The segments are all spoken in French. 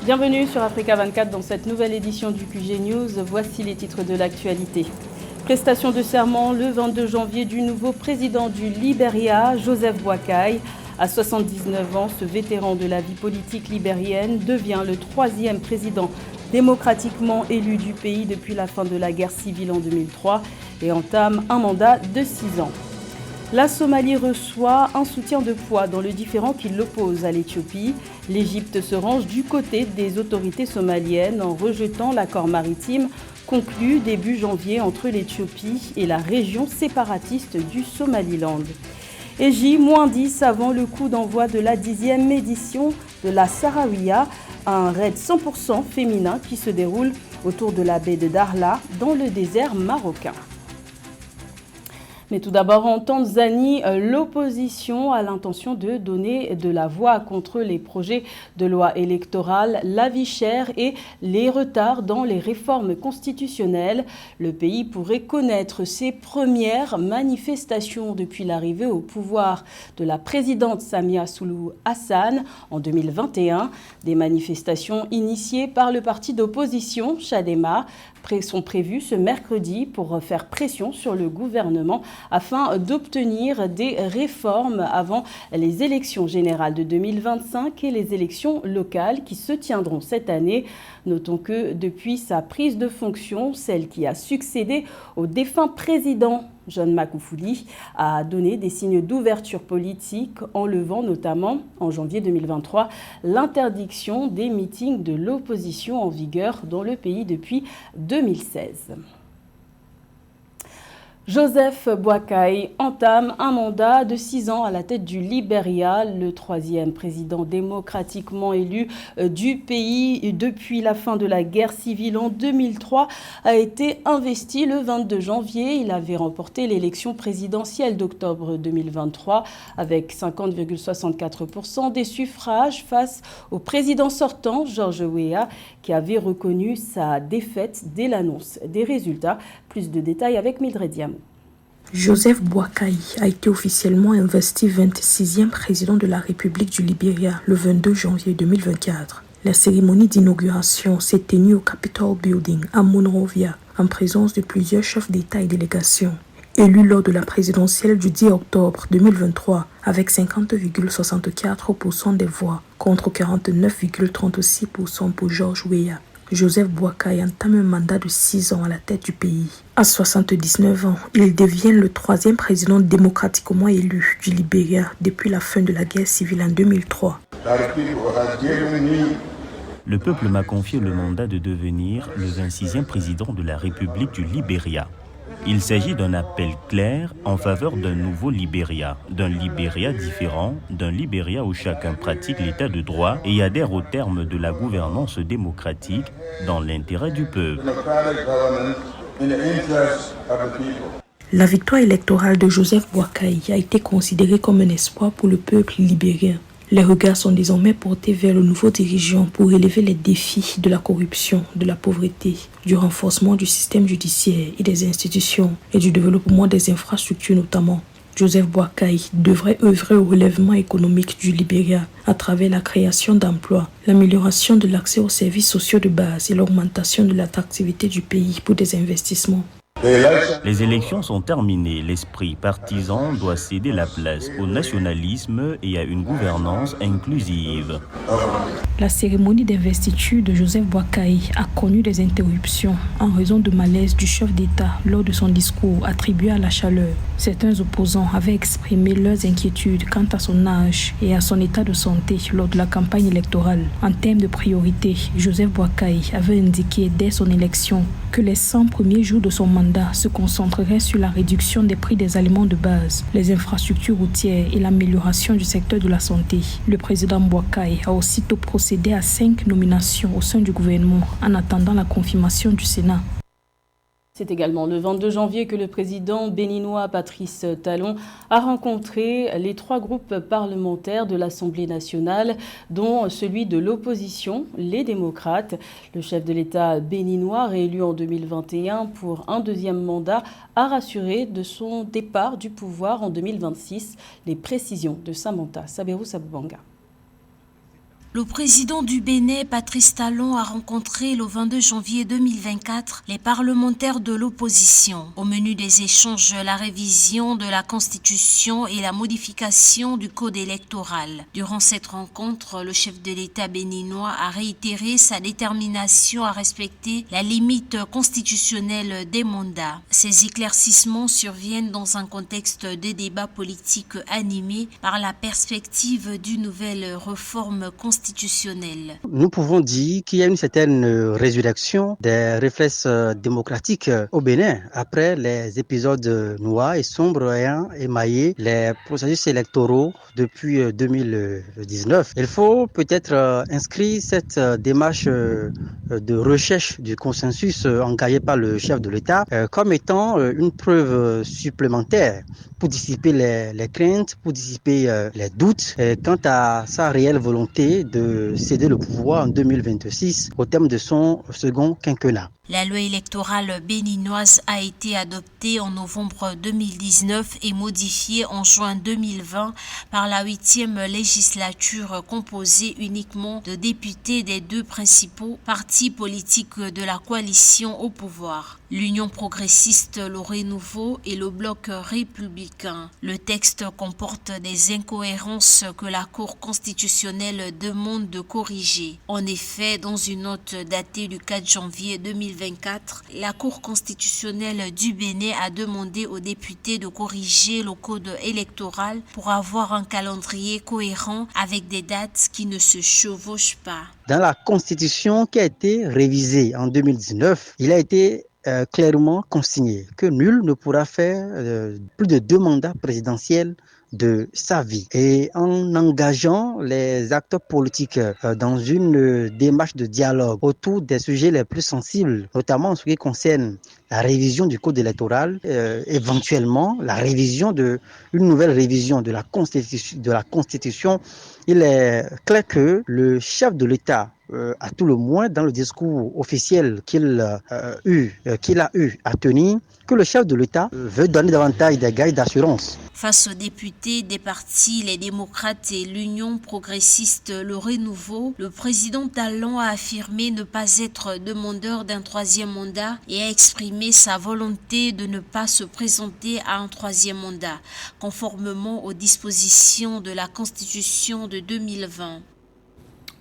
Bienvenue sur Africa 24 dans cette nouvelle édition du QG News. Voici les titres de l'actualité. Prestation de serment le 22 janvier du nouveau président du Libéria, Joseph Boakai. À 79 ans, ce vétéran de la vie politique libérienne devient le troisième président démocratiquement élu du pays depuis la fin de la guerre civile en 2003 et entame un mandat de 6 ans. La Somalie reçoit un soutien de poids dans le différend qui l'oppose à l'Éthiopie. L'Égypte se range du côté des autorités somaliennes en rejetant l'accord maritime conclu début janvier entre l'Éthiopie et la région séparatiste du Somaliland. Et J-10 avant le coup d'envoi de la 10e édition de la Sahraouia, un raid 100% féminin qui se déroule autour de la baie de Dakhla dans le désert marocain. Mais tout d'abord, en Tanzanie, l'opposition a l'intention de donner de la voix contre les projets de loi électorale, la vie chère et les retards dans les réformes constitutionnelles. Le pays pourrait connaître ses premières manifestations depuis l'arrivée au pouvoir de la présidente Samia Suluhu Hassan en 2021. Des manifestations initiées par le parti d'opposition, Chadema, sont prévues ce mercredi pour faire pression sur le gouvernement afin d'obtenir des réformes avant les élections générales de 2025 et les élections locales qui se tiendront cette année. Notons que depuis sa prise de fonction, celle qui a succédé au défunt président John Magufuli a donné des signes d'ouverture politique en levant notamment en janvier 2023 l'interdiction des meetings de l'opposition en vigueur dans le pays depuis 2016. Joseph Boakai entame un mandat de 6 ans à la tête du Libéria, le troisième président démocratiquement élu du pays depuis la fin de la guerre civile en 2003, a été investi le 22 janvier. Il avait remporté l'élection présidentielle d'octobre 2023 avec 50,64% des suffrages face au président sortant, George Weah, qui avait reconnu sa défaite dès l'annonce des résultats. Plus de détails avec Mildred Diamou. Joseph Boakai a été officiellement investi 26e président de la République du Libéria le 22 janvier 2024. La cérémonie d'inauguration s'est tenue au Capitol Building à Monrovia en présence de plusieurs chefs d'État et délégations. Élu lors de la présidentielle du 10 octobre 2023 avec 50,64% des voix contre 49,36% pour George Weah. Joseph Boakai entame un mandat de 6 ans à la tête du pays. À 79 ans, il devient le troisième président démocratiquement élu du Libéria depuis la fin de la guerre civile en 2003. Le peuple m'a confié le mandat de devenir le 26e président de la République du Libéria. Il s'agit d'un appel clair en faveur d'un nouveau Libéria, d'un Libéria différent, d'un Libéria où chacun pratique l'état de droit et adhère aux termes de la gouvernance démocratique dans l'intérêt du peuple. La victoire électorale de Joseph Boakai a été considérée comme un espoir pour le peuple libérien. Les regards sont désormais portés vers le nouveau dirigeant pour relever les défis de la corruption, de la pauvreté, du renforcement du système judiciaire et des institutions et du développement des infrastructures notamment. Joseph Boakai devrait œuvrer au relèvement économique du Libéria à travers la création d'emplois, l'amélioration de l'accès aux services sociaux de base et l'augmentation de l'attractivité du pays pour des investissements. Les élections sont terminées. L'esprit partisan doit céder la place au nationalisme et à une gouvernance inclusive. La cérémonie d'investiture de Joseph Boakai a connu des interruptions en raison de malaise du chef d'État lors de son discours attribué à la chaleur. Certains opposants avaient exprimé leurs inquiétudes quant à son âge et à son état de santé lors de la campagne électorale. En termes de priorité, Joseph Boakai avait indiqué dès son élection que les 100 premiers jours de son mandat se concentreraient sur la réduction des prix des aliments de base, les infrastructures routières et l'amélioration du secteur de la santé. Le président Boakai a aussitôt procédé à 5 nominations au sein du gouvernement en attendant la confirmation du Sénat. C'est également le 22 janvier que le président béninois Patrice Talon a rencontré les 3 groupes parlementaires de l'Assemblée nationale, dont celui de l'opposition, les démocrates. Le chef de l'État béninois, réélu en 2021 pour un 2e mandat, a rassuré de son départ du pouvoir en 2026. Les précisions de Samantha Saberou Sabubanga. Le président du Bénin, Patrice Talon, a rencontré le 22 janvier 2024 les parlementaires de l'opposition. Au menu des échanges, la révision de la Constitution et la modification du code électoral. Durant cette rencontre, le chef de l'État béninois a réitéré sa détermination à respecter la limite constitutionnelle des mandats. Ces éclaircissements surviennent dans un contexte de débat politique animé par la perspective d'une nouvelle réforme constitutionnelle. Nous pouvons dire qu'il y a une certaine résurrection des réflexes démocratiques au Bénin après les épisodes noirs et sombres ayant émaillé les processus électoraux depuis 2019. Il faut peut-être inscrire cette démarche de recherche du consensus engagée par le chef de l'État comme étant une preuve supplémentaire pour dissiper les craintes, pour dissiper les doutes quant à sa réelle volonté de céder le pouvoir en 2026 au terme de son second quinquennat. La loi électorale béninoise a été adoptée en novembre 2019 et modifiée en juin 2020 par la 8e législature composée uniquement de députés des deux principaux partis politiques de la coalition au pouvoir, l'Union progressiste, le Renouveau et le Bloc républicain. Le texte comporte des incohérences que la Cour constitutionnelle demande de corriger. En effet, dans une note datée du 4 janvier 2024, la Cour constitutionnelle du Bénin a demandé aux députés de corriger le code électoral pour avoir un calendrier cohérent avec des dates qui ne se chevauchent pas. Dans la Constitution qui a été révisée en 2019, il a été clairement consigné que nul ne pourra faire plus de 2 mandats présidentiels de sa vie. Et en engageant les acteurs politiques dans une démarche de dialogue autour des sujets les plus sensibles, notamment en ce qui concerne la révision du code électoral, éventuellement une nouvelle révision de la Constitution, il est clair que le chef de l'État, à tout le moins dans le discours officiel qu'il a eu à tenir, que le chef de l'État veut donner davantage de gages d'assurance. Face aux députés des partis les démocrates et l'Union progressiste Le Renouveau, le président Talon a affirmé ne pas être demandeur d'un 3e mandat et a exprimé sa volonté de ne pas se présenter à un 3e mandat, conformément aux dispositions de la Constitution de 2020.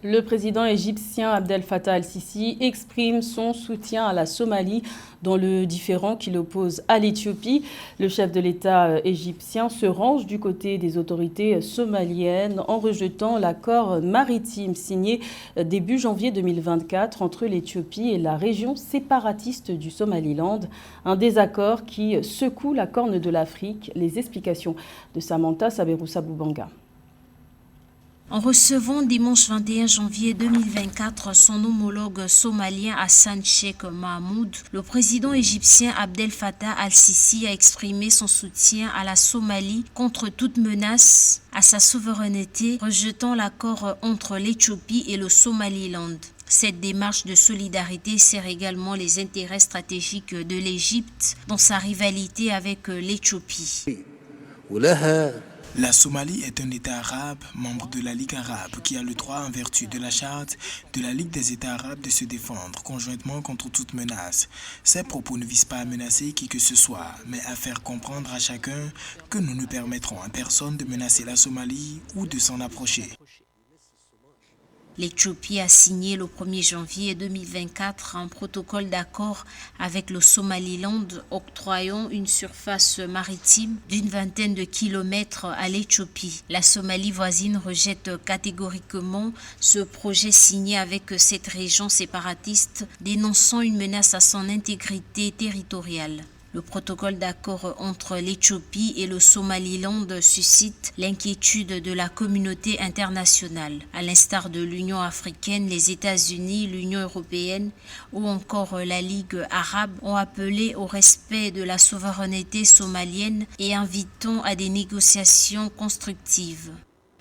Le président égyptien Abdel Fattah al-Sisi exprime son soutien à la Somalie dans le différend qui l'oppose à l'Éthiopie. Le chef de l'État égyptien se range du côté des autorités somaliennes en rejetant l'accord maritime signé début janvier 2024 entre l'Éthiopie et la région séparatiste du Somaliland. Un désaccord qui secoue la Corne de l'Afrique. Les explications de Samantha Saberoussa Boubanga. En recevant dimanche 21 janvier 2024 son homologue somalien Hassan Sheikh Mahmoud, le président égyptien Abdel Fattah al-Sisi a exprimé son soutien à la Somalie contre toute menace à sa souveraineté, rejetant l'accord entre l'Éthiopie et le Somaliland. Cette démarche de solidarité sert également les intérêts stratégiques de l'Égypte dans sa rivalité avec l'Éthiopie. La Somalie est un État arabe, membre de la Ligue arabe, qui a le droit en vertu de la charte de la Ligue des États arabes de se défendre conjointement contre toute menace. Ces propos ne visent pas à menacer qui que ce soit, mais à faire comprendre à chacun que nous ne permettrons à personne de menacer la Somalie ou de s'en approcher. L'Éthiopie a signé le 1er janvier 2024 un protocole d'accord avec le Somaliland octroyant une surface maritime d'une 20aine de kilomètres à l'Éthiopie. La Somalie voisine rejette catégoriquement ce projet signé avec cette région séparatiste, dénonçant une menace à son intégrité territoriale. Le protocole d'accord entre l'Éthiopie et le Somaliland suscite l'inquiétude de la communauté internationale. À l'instar de l'Union africaine, les États-Unis, l'Union européenne ou encore la Ligue arabe ont appelé au respect de la souveraineté somalienne et invitant à des négociations constructives.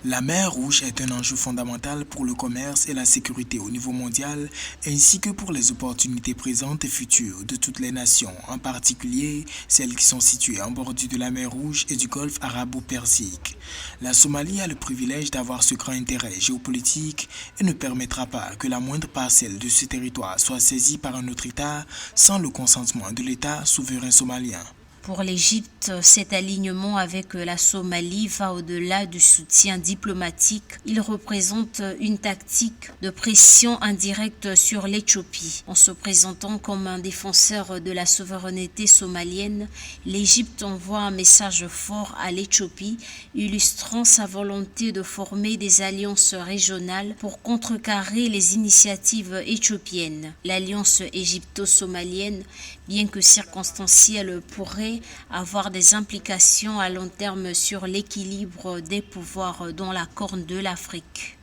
La mer Rouge est un enjeu fondamental pour le commerce et la sécurité au niveau mondial, ainsi que pour les opportunités présentes et futures de toutes les nations, en particulier celles qui sont situées en bordure de la mer Rouge et du golfe arabo-persique. La Somalie a le privilège d'avoir ce grand intérêt géopolitique et ne permettra pas que la moindre parcelle de ce territoire soit saisie par un autre État sans le consentement de l'État souverain somalien. Pour l'Égypte, cet alignement avec la Somalie va au-delà du soutien diplomatique. Il représente une tactique de pression indirecte sur l'Éthiopie. En se présentant comme un défenseur de la souveraineté somalienne, l'Égypte envoie un message fort à l'Éthiopie, illustrant sa volonté de former des alliances régionales pour contrecarrer les initiatives éthiopiennes. L'alliance égypto-somalienne, bien que circonstancielle, pourrait avoir des implications à long terme sur l'équilibre des pouvoirs dans la Corne de l'Afrique.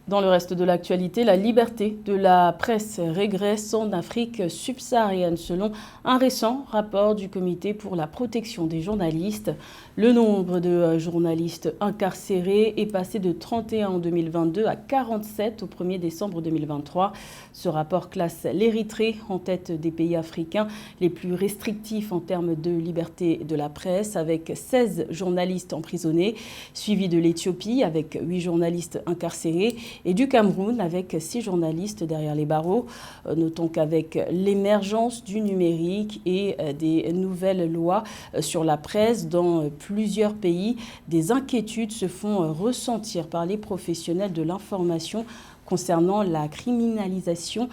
Dans le reste de l'actualité, la liberté de la presse régresse en Afrique subsaharienne selon un récent rapport du Comité pour la protection des journalistes. Le nombre de journalistes incarcérés est passé de 31 en 2022 à 47 au 1er décembre 2023. Ce rapport classe l'Érythrée en tête des pays africains les plus restrictifs en termes de liberté de la presse, avec 16 journalistes emprisonnés, suivi de l'Éthiopie avec 8 journalistes incarcérés et du Cameroun avec 6 journalistes derrière les barreaux. Notons qu'avec l'émergence du numérique et des nouvelles lois sur la presse dans plusieurs pays, des inquiétudes se font ressentir par les professionnels de l'information concernant la criminalisation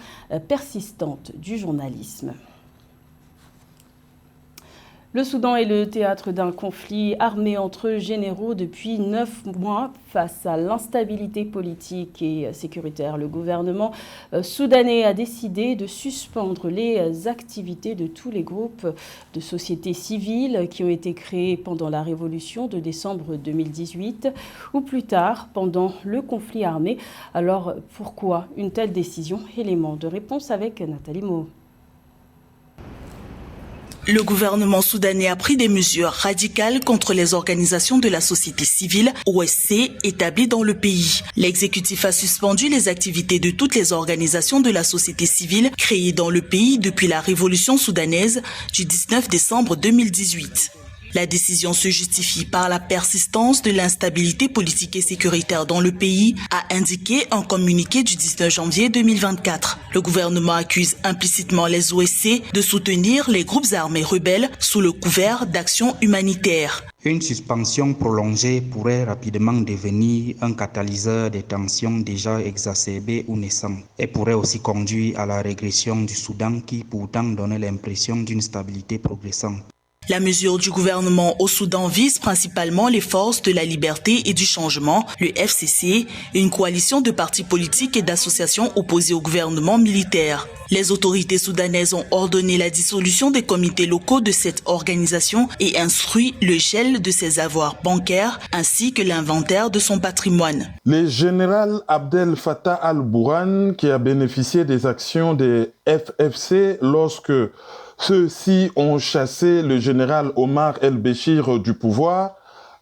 persistante du journalisme. Le Soudan est le théâtre d'un conflit armé entre généraux depuis 9 mois. Face à l'instabilité politique et sécuritaire, le gouvernement soudanais a décidé de suspendre les activités de tous les groupes de société civile qui ont été créés pendant la révolution de décembre 2018 ou plus tard pendant le conflit armé. Alors pourquoi une telle décision? Élément de réponse avec Nathalie Mo. Le gouvernement soudanais a pris des mesures radicales contre les organisations de la société civile, OSC, établies dans le pays. L'exécutif a suspendu les activités de toutes les organisations de la société civile créées dans le pays depuis la révolution soudanaise du 19 décembre 2018. La décision se justifie par la persistance de l'instabilité politique et sécuritaire dans le pays, a indiqué un communiqué du 19 janvier 2024. Le gouvernement accuse implicitement les OSC de soutenir les groupes armés rebelles sous le couvert d'actions humanitaires. Une suspension prolongée pourrait rapidement devenir un catalyseur des tensions déjà exacerbées ou naissantes et pourrait aussi conduire à la régression du Soudan qui pourtant donnait l'impression d'une stabilité progressante. La mesure du gouvernement au Soudan vise principalement les forces de la liberté et du changement, le FCC, une coalition de partis politiques et d'associations opposées au gouvernement militaire. Les autorités soudanaises ont ordonné la dissolution des comités locaux de cette organisation et instruit le gel de ses avoirs bancaires ainsi que l'inventaire de son patrimoine. Le général Abdel Fattah al-Burhan, qui a bénéficié des actions des FFC lorsque ceux-ci ont chassé le général Omar el-Béchir du pouvoir,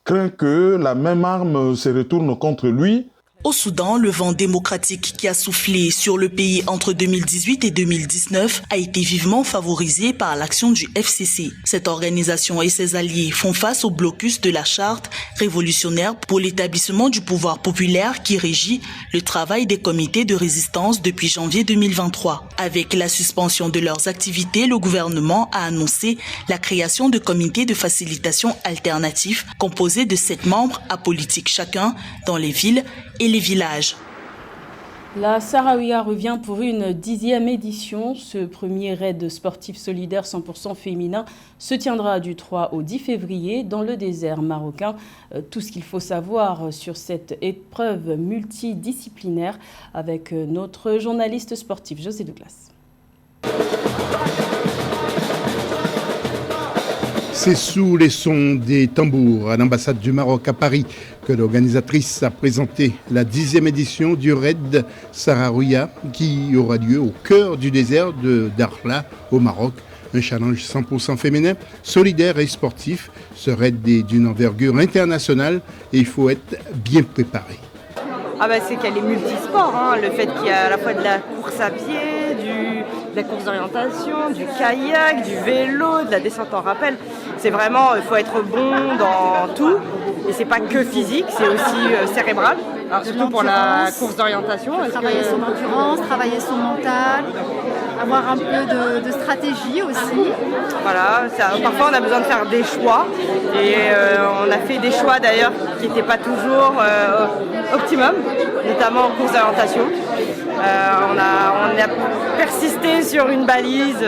craint que la même arme se retourne contre lui. Au Soudan, le vent démocratique qui a soufflé sur le pays entre 2018 et 2019 a été vivement favorisé par l'action du FCC. Cette organisation et ses alliés font face au blocus de la charte révolutionnaire pour l'établissement du pouvoir populaire qui régit le travail des comités de résistance depuis janvier 2023. Avec la suspension de leurs activités, le gouvernement a annoncé la création de comités de facilitation alternatifs composés de 7 membres apolitiques chacun dans les villes et les villages. La Sahraouia revient pour une 10e édition. Ce premier raid sportif solidaire 100% féminin se tiendra du 3 au 10 février dans le désert marocain. Tout ce qu'il faut savoir sur cette épreuve multidisciplinaire avec notre journaliste sportif José Douglas. C'est sous les sons des tambours à l'ambassade du Maroc à Paris que l'organisatrice a présenté la 10e édition du raid Sahraouia qui aura lieu au cœur du désert de Dakhla au Maroc Un challenge 100% féminin, solidaire et sportif. Ce raid est d'une envergure internationale et il faut être bien préparé. C'est qu'elle est multisport, le fait qu'il y a à la fois de la course à pied, de la course d'orientation, du kayak, du vélo, de la descente en rappel. C'est vraiment, il faut être bon dans tout. Et c'est pas que physique, c'est aussi cérébral. Alors surtout pour la course d'orientation. Travailler son endurance, travailler son mental, avoir un peu de stratégie aussi. Voilà, parfois on a besoin de faire des choix. Et on a fait des choix d'ailleurs qui n'étaient pas toujours optimum, notamment en course d'orientation. On a persisté sur une balise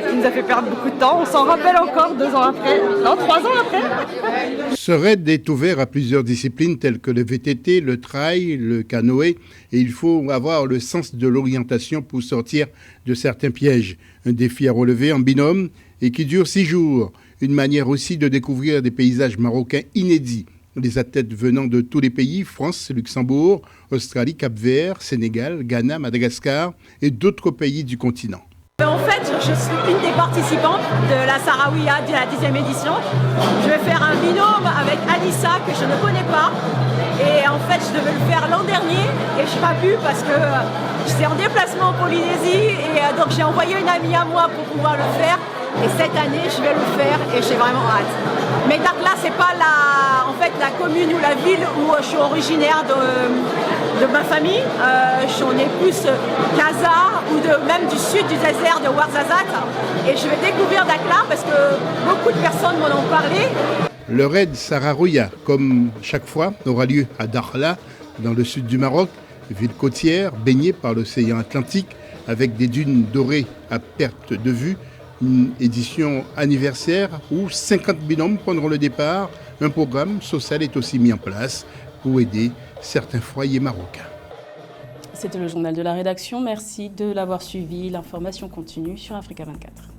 qui nous a fait perdre beaucoup de temps. On s'en rappelle encore 3 ans après. Ce raid est ouvert à plusieurs disciplines telles que le VTT, le trail, le canoë. Et il faut avoir le sens de l'orientation pour sortir de certains pièges. Un défi à relever en binôme et qui dure 6 jours. Une manière aussi de découvrir des paysages marocains inédits. Les athlètes venant de tous les pays, France, Luxembourg, Australie, Cap-Vert, Sénégal, Ghana, Madagascar et d'autres pays du continent. En fait, je suis une des participantes de la Sahraouia de la 10e édition. Je vais faire un binôme avec Alissa que je ne connais pas. Et en fait, je devais le faire l'an dernier et je n'ai pas pu parce que j'étais en déplacement en Polynésie. Et donc j'ai envoyé une amie à moi pour pouvoir le faire. Et cette année, je vais le faire et j'ai vraiment hâte. Mais Dakhla, c'est pas la commune ou la ville où je suis originaire de ma famille. On est plus Casa ou même du sud du désert de Ouarzazate. Et je vais découvrir Dakhla parce que beaucoup de personnes m'en ont parlé. Le raid Sahraouia, comme chaque fois, aura lieu à Dakhla, dans le sud du Maroc, ville côtière baignée par l'océan Atlantique, avec des dunes dorées à perte de vue. Une édition anniversaire où 50 binômes prendront le départ. Un programme social est aussi mis en place pour aider certains foyers marocains. C'était le journal de la rédaction. Merci de l'avoir suivi. L'information continue sur Africa 24.